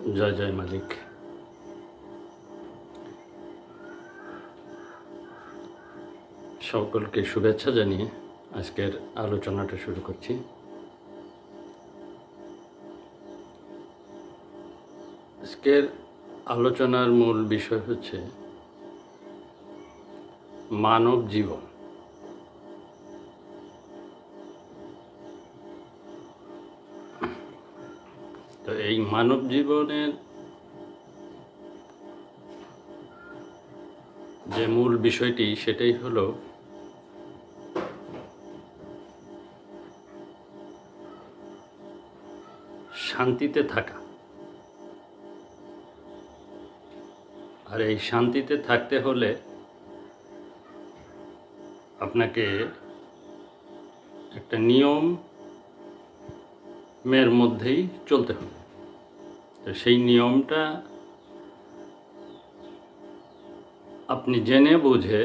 জয় জয় মালিক। সকলকে শুভেচ্ছা জানিয়ে আজকের আলোচনাটা শুরু করছি। আজকের আলোচনার মূল বিষয় হচ্ছে মানব জীবন। তো এই মানব জীবনের যে মূল বিষয়টি সেটাই হলো শান্তিতে থাকা। আর এই শান্তিতে থাকতে হলে আপনাকে একটা নিয়মের মধ্যেই চলতে হবে। তো সেই নিয়মটা আপনি জেনে বুঝে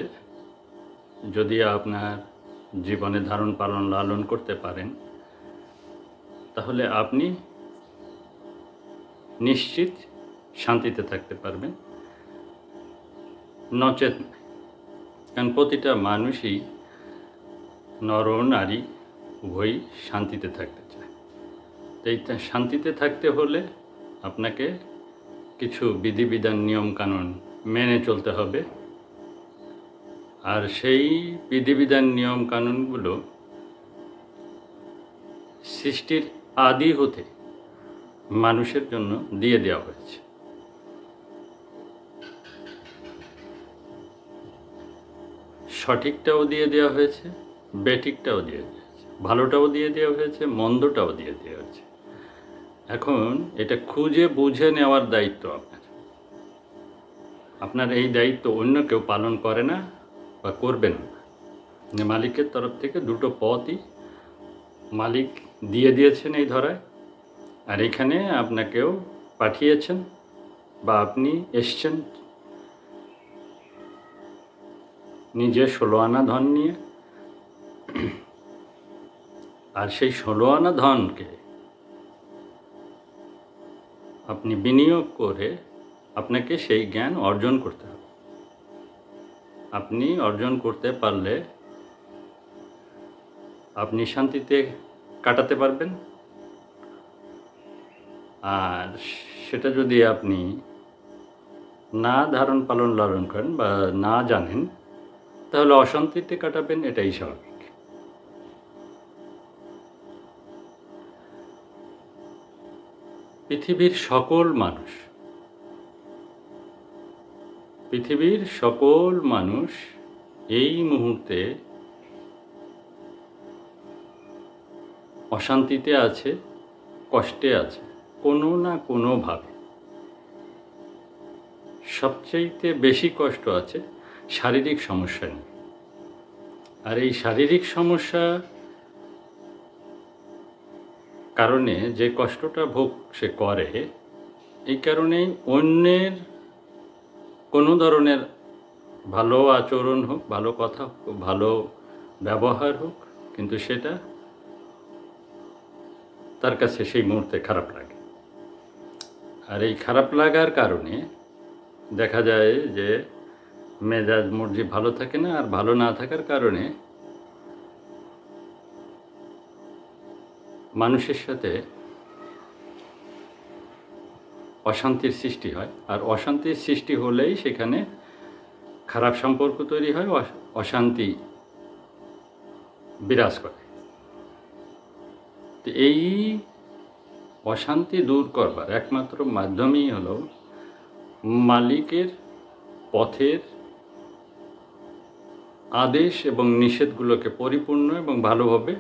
যদি আপনার জীবনে ধারণ পালন লালন করতে পারেন, তাহলে আপনি নিশ্চিত শান্তিতে থাকতে পারবেন। নচেত, কারণ প্রতিটা মানুষই, নর নারী উভয়ই শান্তিতে থাকতে চায়। তাই শান্তিতে থাকতে হলে আপনাকে কিছু বিধিবিধান নিয়মকানুন মেনে চলতে হবে। আর সেই বিধিবিধান নিয়মকানুনগুলো সৃষ্টির আদি হতে মানুষের জন্য দিয়ে দেওয়া হয়েছে। সঠিকটাও দিয়ে দেওয়া হয়েছে, বেঠিকটাও দিয়ে দেওয়া হয়েছে, ভালোটাও দিয়ে দেওয়া হয়েছে, মন্দটাও দিয়ে দেওয়া হয়েছে। এখন এটা খুঁজে বুঝে নেওয়ার দায়িত্ব আপনার। আপনার এই দায়িত্ব অন্য কেউ পালন করে না বা করবেন না। মালিকের তরফ থেকে দুটো পথই মালিক দিয়ে দিয়েছেন এই ধরায়, আর এখানে আপনাকেও পাঠিয়েছেন বা আপনি এসছেন নিজে 16 আনা ধন নিয়ে। আর সেই 16 আনা ধনকে আপনি বিনিয়োগ করে আপনাকে সেই জ্ঞান অর্জন করতে হবে। আপনি অর্জন করতে পারলে আপনি শান্তিতে কাটাতে পারবেন। আর সেটা যদি আপনি না ধারণ পালন লালন করেন বা না জানেন, তাহলে অশান্তিতে কাটাবেন, এটাই স্বাভাবিক। পৃথিবীর সকল মানুষ এই মুহূর্তে অশান্তিতে আছে, কষ্টে আছে, কোনো না কোনোভাবে। সবচেয়ে বেশি কষ্ট আছে শারীরিক সমস্যা নিয়ে। আর এই শারীরিক সমস্যা কারণে যে কষ্টটা ভোগ সে করে, এই কারণেই অন্যের কোনো ধরনের ভালো আচরণ হোক, ভালো কথা হোক, ভালো ব্যবহার হোক, কিন্তু সেটা তার কাছে সেই মুহূর্তে খারাপ লাগে। আর এই খারাপ লাগার কারণে দেখা যায় যে মেজাজ মর্জি ভালো থাকে না। আর ভালো না থাকার কারণে মানুষের সাথে অশান্তির সৃষ্টি হয়। আর অশান্তির সৃষ্টি হলেই সেখানে খারাপ সম্পর্ক তৈরি হয়, অশান্তি বিরাজ করে। তো এই অশান্তি দূর করবার একমাত্র মাধ্যমই হলো মালিকের পথের আদেশ এবং নিষেধগুলোকে পরিপূর্ণ এবং ভালোভাবে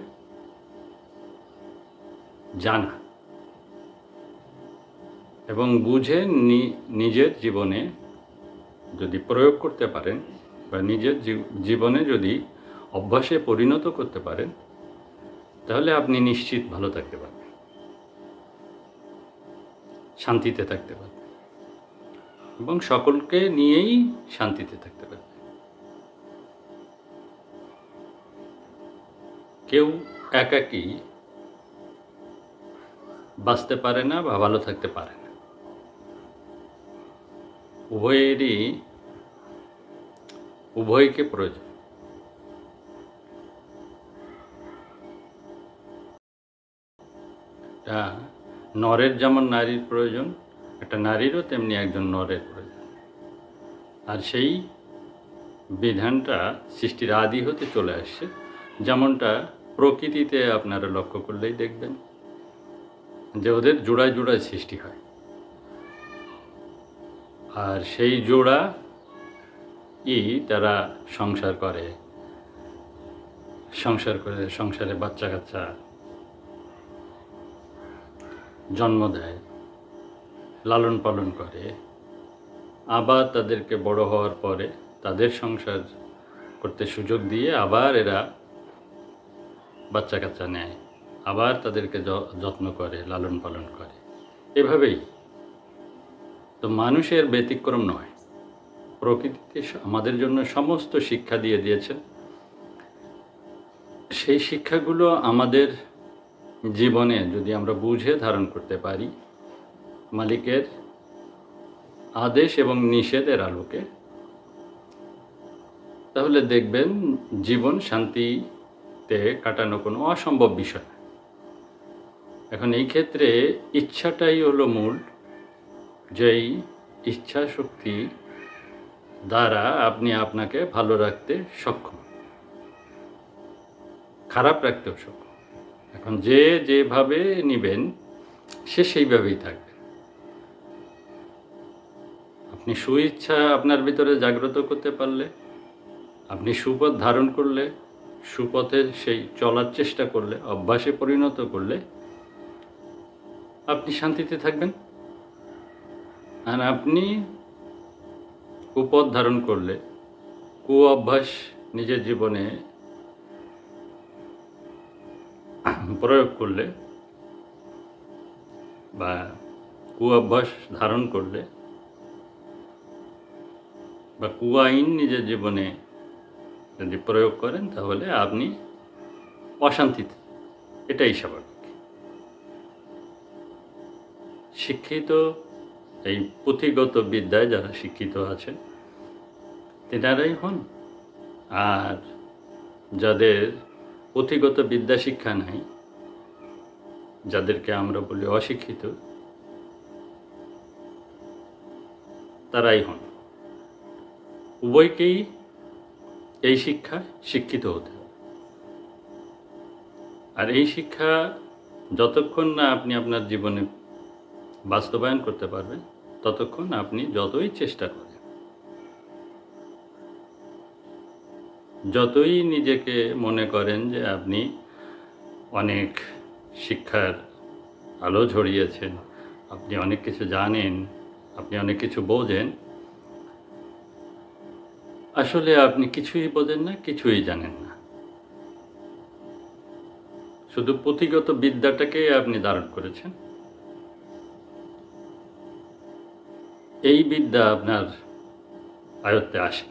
জানা এবং বুঝে নিজের জীবনে যদি প্রয়োগ করতে পারেন বা নিজের জীবনে যদি অভ্যাসে পরিণত করতে পারেন, তাহলে আপনি নিশ্চিত ভালো থাকতে পারবেন, শান্তিতে থাকতে পারবেন এবং সকলকে নিয়েই শান্তিতে থাকতে পারবেন। কেউ একাকী বাঁচতে পারে না বা ভালো থাকতে পারে না। উভয়কে প্রয়োজন। এটা নরের যেমন নারীর প্রয়োজন, একটা নারীরও তেমনি একজন নরের প্রয়োজন। আর সেই বিধানটা সৃষ্টির আদি হতে চলে আসছে, যেমনটা প্রকৃতিতে আপনারা লক্ষ্য করলেই দেখবেন যে ওদের জোড়ায় জোড়ায় সৃষ্টি হয়। আর সেই জোড়াই তারা সংসার করে, সংসারে বাচ্চা কাচ্চা জন্ম দেয়, লালন পালন করে, আবার তাদেরকে বড় হওয়ার পরে তাদের সংসার করতে সুযোগ দিয়ে আবার এরা বাচ্চা কাচ্চা নেয়, আবার তাদেরকে যত্ন করে, লালন পালন করে। এভাবেই তো মানুষের ব্যতিক্রম নয়। প্রকৃতিতে আমাদের জন্য সমস্ত শিক্ষা দিয়ে দিয়েছেন। সেই শিক্ষাগুলো আমাদের জীবনে যদি আমরা বুঝে ধারণ করতে পারি মালিকের আদেশ এবং নিষেধের আলোকে, তাহলে দেখবেন জীবন শান্তিতে কাটানো কোনো অসম্ভব বিষয়। এখন এই ক্ষেত্রে ইচ্ছাটাই হলো মূল, যেই ইচ্ছা শক্তি দ্বারা আপনি আপনাকে ভালো রাখতে সক্ষম, খারাপ রাখতেও সক্ষম। এখন যে যেভাবে নিবেন সে সেইভাবেই থাকবে। আপনি সুইচ্ছা আপনার ভিতরে জাগ্রত করতে পারলে, আপনি সুপথ ধারণ করলে, সুপথে সেই চলার চেষ্টা করলে, অভ্যাসে পরিণত করলে আপনি শান্তিতে থাকবেন। আর আপনি কুপথ ধারণ করলে, অভ্যাস নিজের জীবনে প্রয়োগ করলে বা অভ্যাস ধারণ করলে বা আইন নিজের জীবনে যদি প্রয়োগ করেন, তাহলে আপনি অশান্তিতে, এটাই স্বাভাবিক। শিক্ষিত, এই পুঁথিগত বিদ্যায় যারা শিক্ষিত আছেন তেনারাই হন, আর যাদের পুঁথিগত বিদ্যা শিক্ষা নাই, যাদেরকে আমরা বলি অশিক্ষিত, তারাই হন। উভয়কেই এই শিক্ষায় শিক্ষিত হতে হবে। আর এই শিক্ষা যতক্ষণ না আপনি আপনার জীবনে বাস্তবায়ন করতে পারবেন, ততক্ষণ আপনি যতই চেষ্টা করেন, যতই নিজেকে মনে করেন যে আপনি অনেক শিক্ষার আলো ঝরিয়েছেন, আপনি অনেক কিছু জানেন, আপনি অনেক কিছু বোঝেন, আসলে আপনি কিছুই বোঝেন না, কিছুই জানেন না। শুধু পুঁথিগত বিদ্যাটাকে আপনি ধারণ করেছেন। এই বিদ্যা আপনার আয়ত্তে আসে।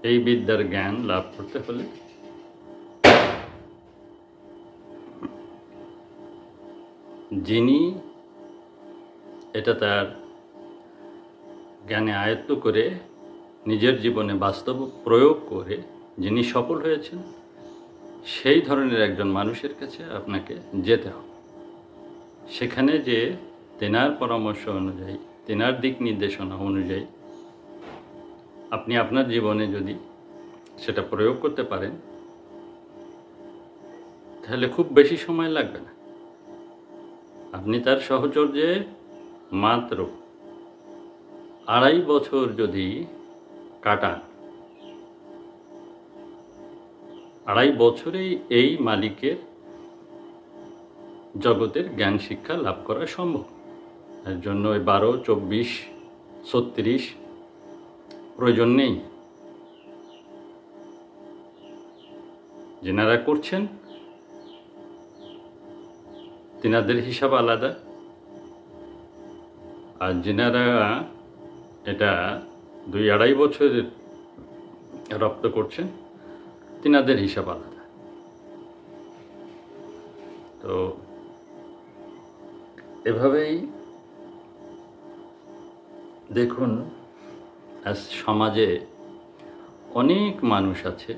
এই বিদ্যার জ্ঞান লাভ করতে হলে যিনি এটা তার জ্ঞানে আয়ত্ত করে নিজের জীবনে বাস্তব প্রয়োগ করে যিনি সফল হয়েছেন, সেই ধরনের একজন মানুষের কাছে আপনাকে যেতে হবে। সেখানে যে তেনার পরামর্শ অনুযায়ী, তেনার দিক নির্দেশনা অনুযায়ী আপনি আপনার জীবনে যদি সেটা প্রয়োগ করতে পারেন, তাহলে খুব বেশি সময় লাগবে না। আপনি তার সহচর্যে মাত্র 2.5 বছর যদি কাটান, 2.5 বছরেই এই মালিকের জগতের জ্ঞান শিক্ষা লাভ করা সম্ভব। এর জন্য 12, 24, 36 প্রয়োজন নেই। যেনারা করছেন তেনাদের হিসাব আলাদা, আর যেনারা এটা 2-2.5 বছরের রপ্ত করছেন তেনাদের হিসাব আলাদা। তো এভাবেই দেখুন, আজ সমাজে অনেক মানুষ আছে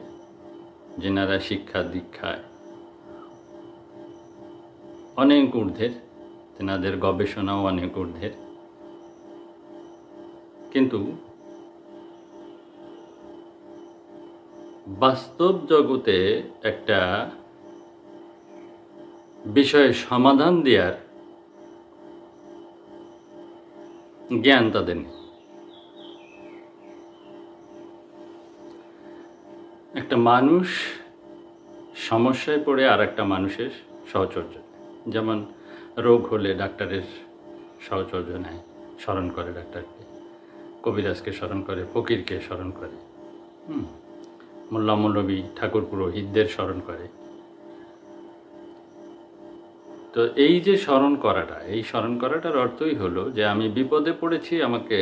যেনারা শিক্ষা দীক্ষায় অনেক ঊর্ধ্বের, তেনাদের গবেষণাও অনেক ঊর্ধ্বের, কিন্তু বাস্তব জগতে একটা বিষয়ে সমাধান দেওয়ার জ্ঞান তাদের নেই। একটা মানুষ সমস্যায় পড়ে আর একটা মানুষের সহচর্য, যেমন রোগ হলে ডাক্তারের সহচর্য নেয়, স্মরণ করে ডাক্তারকে, কবিরাজকে স্মরণ করে, ফকিরকে স্মরণ করে, মোল্লা মৌলবী ঠাকুর পুরোহিতদের স্মরণ করে। তো এই যে স্মরণ করাটার অর্থই হলো যে আমি বিপদে পড়েছি, আমাকে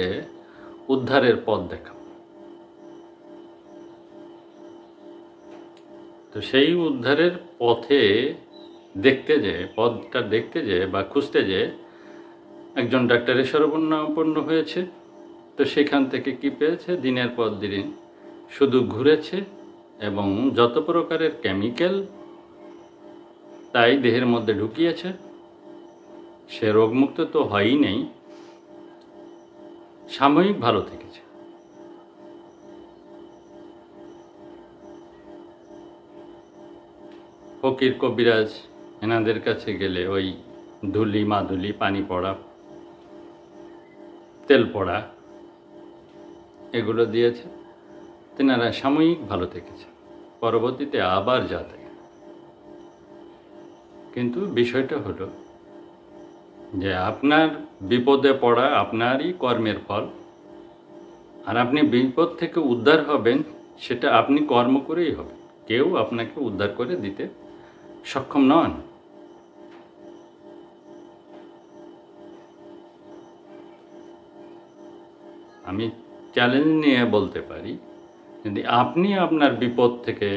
উদ্ধারের পথ দেখাও। তো সেই উদ্ধারের পথটা দেখতে যে বা খুঁজতে যে একজন ডাক্তারের শরণাপন্ন হয়েছে। তো সেখান থেকে কি পেয়েছে? দিনের পর দিন শুধু ঘুরেছে এবং যত প্রকারের কেমিক্যাল তাই দেহের মধ্যে ঢুকিয়েছে। সে রোগমুক্ত তো হয়ই নেই, সাময়িক ভালো থেকেছে। ফকির কবিরাজ এনাদের কাছে গেলে ওই ধুলি মাদুলি, পানি পড়া, তেল পড়া এগুলো দিয়েছে, তেনারা সাময়িক ভালো থেকেছে, পরবর্তীতে আবার যাতে। কিন্তু বিষয়টা হলো যে আপনার বিপদে পড়া আপনারই কর্মের ফল, আর আপনি বিপদ থেকে উদ্ধার হবেন সেটা আপনি কর্ম করেই হবে। কেউ আপনাকে উদ্ধার করে দিতে সক্ষম নন। আমি চ্যালেঞ্জ নিয়ে বলতে পারি, যদি আপনি আপনার বিপদ থেকে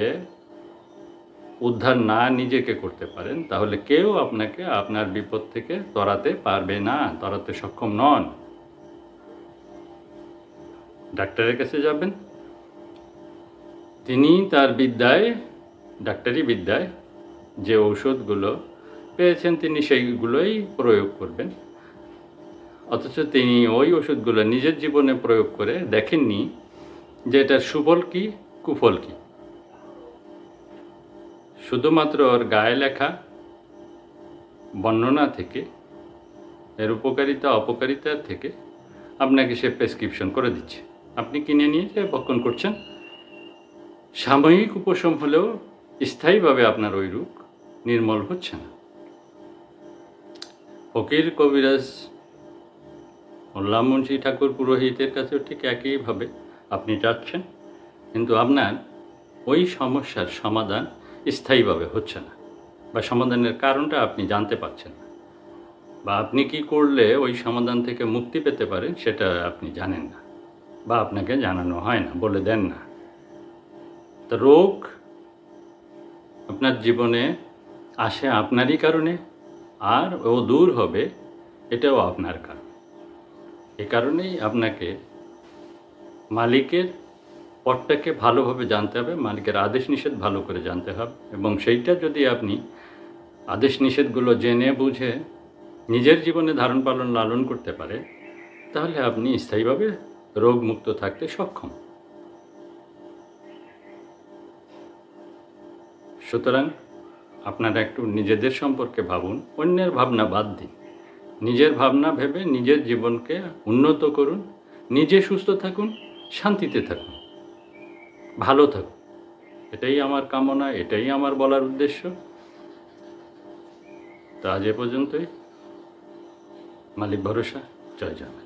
উদ্ধার না নিজেকে করতে পারেন, তাহলে কেউ আপনাকে আপনার বিপদ থেকে তরাতে পারবে না, তরাতে সক্ষম নন। ডাক্তারের কাছে যাবেন, তিনি তার বিদ্যায়, ডাক্তারি বিদ্যায় যে ঔষধগুলো পেয়েছেন তিনি সেইগুলোই প্রয়োগ করবেন, অথচ তিনি ওই ওষুধগুলো নিজের জীবনে প্রয়োগ করে দেখেননি যে এটার সুফল কি কুফল কি। শুধুমাত্র ওর গায়ে লেখা বর্ণনা থেকে, এর উপকারিতা অপকারিতার থেকে আপনাকে সে প্রেসক্রিপশন করে দিচ্ছে, আপনি কিনে নিয়ে যে ভক্ষণ করছেন। সাময়িক উপশম হলেও স্থায়ীভাবে আপনার ওই রোগ নির্মূল হচ্ছে না। ফকির কবিরাজ, মোল্লা মুন্সি ঠাকুর পুরোহিতের কাছেও ঠিক একইভাবে আপনি যাচ্ছেন, কিন্তু আপনার ওই সমস্যার সমাধান স্থায়ীভাবে হচ্ছে না, বা সমাধানের কারণটা আপনি জানতে পারছেন না, বা আপনি কি করলে ওই সমাধান থেকে মুক্তি পেতে পারেন সেটা আপনি জানেন না, বা আপনাকে জানানো হয় না, বলে দেন না। তো রোগ আপনার জীবনে আসে আপনারই কারণে, আর ও দূর হবে এটাও আপনার কারণ। এ কারণেই আপনাকে মালিকের পথটাকে ভালোভাবে জানতে হবে, মালিকের আদেশ নিষেধ ভালো করে জানতে হবে, এবং সেইটা যদি আপনি আদেশ নিষেধগুলো জেনে বুঝে নিজের জীবনে ধারণ পালন লালন করতে পারে, তাহলে আপনি স্থায়ীভাবে রোগমুক্ত থাকতে সক্ষম। সুতরাং আপনারা একটু নিজেদের সম্পর্কে ভাবুন, অন্যের ভাবনা বাদ দিন। নিজের ভাবনা ভেবে নিজের জীবনকে উন্নত করুন, নিজে সুস্থ থাকুন, শান্তিতে থাকুন, ভালো থাকুন। এটাই আমার কামনা, এটাই আমার বলার উদ্দেশ্য। তো আজ এ পর্যন্তই। মালিক ভরসা। জয় জগন্নাথ।